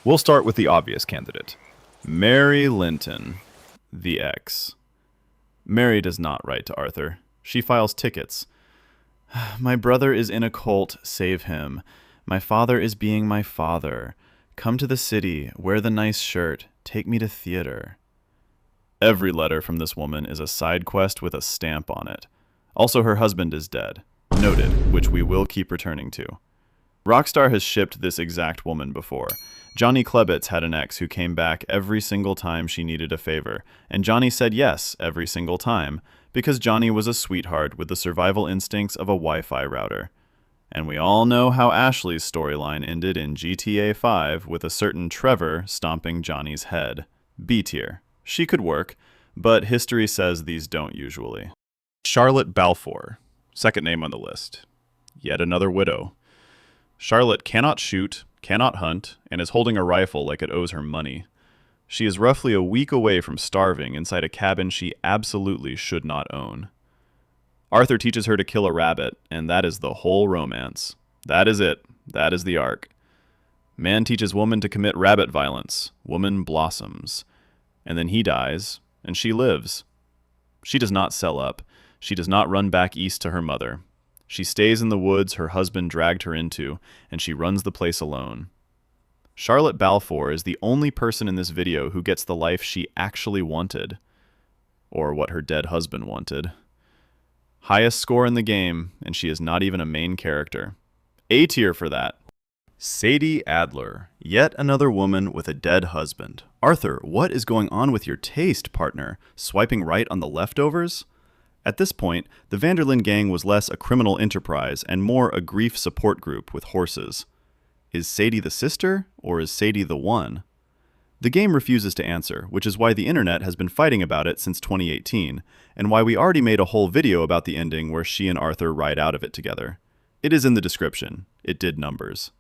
We'll start with the obvious candidate. Mary Linton, the ex. Mary does not write to Arthur. She files tickets. My brother is in a cult, save him. My father is being my father. Come to the city, wear the nice shirt, take me to theater. Every letter from this woman is a side quest with a stamp on it. Also, her husband is dead. Noted, which we will keep returning to. Rockstar has shipped this exact woman before. Johnny Klebitz had an ex who came back every single time she needed a favor, and Johnny said yes every single time, because Johnny was a sweetheart with the survival instincts of a Wi-Fi router. And we all know how Ashley's storyline ended in GTA 5 with a certain Trevor stomping Johnny's head. B tier. She could work, but history says these don't usually. Charlotte Balfour, second name on the list. Yet another widow. Charlotte cannot shoot, cannot hunt, and is holding a rifle like it owes her money. She is roughly a week away from starving inside a cabin she absolutely should not own. Arthur teaches her to kill a rabbit, and that is the whole romance. That is it. That is the arc. Man teaches woman to commit rabbit violence. Woman blossoms. And then he dies, and she lives. She does not sell up. She does not run back east to her mother. She stays in the woods her husband dragged her into, and she runs the place alone. Charlotte Balfour is the only person in this video who gets the life she actually wanted. Or what her dead husband wanted. Highest score in the game, and she is not even a main character. A tier for that. Sadie Adler, yet another woman with a dead husband. Arthur, what is going on with your taste, partner? Swiping right on the leftovers? At this point, the Vanderlyn gang was less a criminal enterprise and more a grief support group with horses. Is Sadie the sister, or is Sadie the one? The game refuses to answer, which is why the internet has been fighting about it since 2018, and why we already made a whole video about the ending where she and Arthur ride out of it together. It is in the description. It did numbers.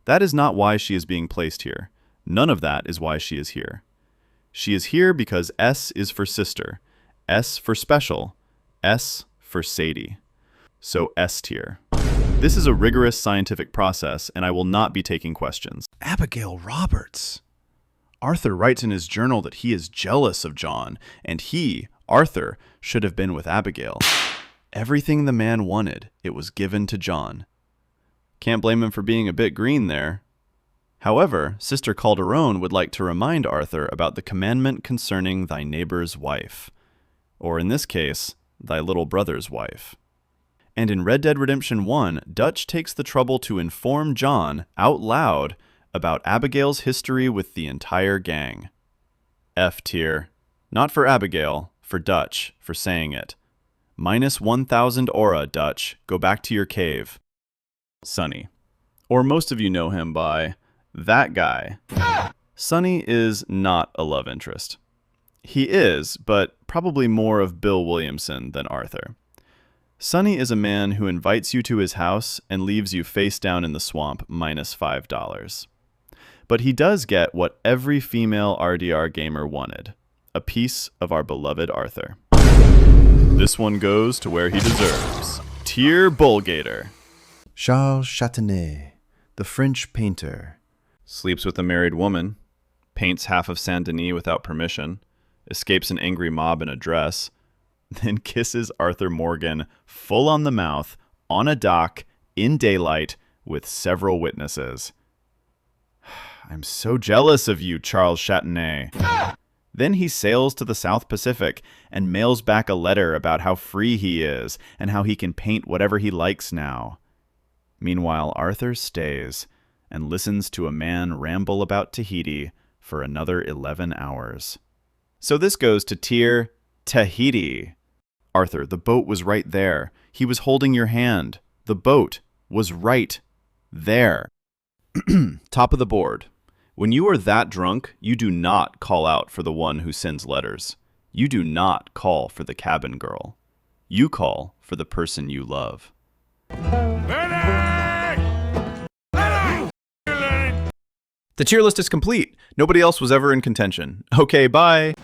That is not why she is being placed here. None of that is why she is here. She is here because S is for sister, S for special, S for Sadie. So S tier. This is a rigorous scientific process, and I will not be taking questions. Abigail Roberts. Arthur writes in his journal that he is jealous of John, and he, Arthur, should have been with Abigail. Everything the man wanted, it was given to John. Can't blame him for being a bit green there. However, Sister Calderon would like to remind Arthur about the commandment concerning thy neighbor's wife. Or in this case, thy little brother's wife. And in Red Dead Redemption 1, Dutch takes the trouble to inform John, out loud, about Abigail's history with the entire gang. F tier. Not for Abigail, for Dutch, for saying it. Minus 1,000 aura, Dutch. Go back to your cave. Sonny. Or most of you know him by that guy. Sonny is not a love interest. He is, but probably more of Bill Williamson than Arthur. Sonny is a man who invites you to his house and leaves you face down in the swamp minus $5. But he does get what every female RDR gamer wanted, a piece of our beloved Arthur. This one goes to where he deserves. Tier Bullgator. Charles Chatanet, the French painter. Sleeps with a married woman, paints half of Saint Denis without permission, escapes an angry mob in a dress, then kisses Arthur Morgan full on the mouth, on a dock, in daylight, with several witnesses. I'm so jealous of you, Charles Chatanet. Then he sails to the South Pacific and mails back a letter about how free he is and how he can paint whatever he likes now. Meanwhile, Arthur stays and listens to a man ramble about Tahiti for another 11 hours. So this goes to tier Tahiti. Arthur, the boat was right there. He was holding your hand. The boat was right there. Top of the board. When you are that drunk, you do not call out for the one who sends letters. You do not call for the cabin girl. You call for the person you love. The tier list is complete. Nobody else was ever in contention. Okay, bye.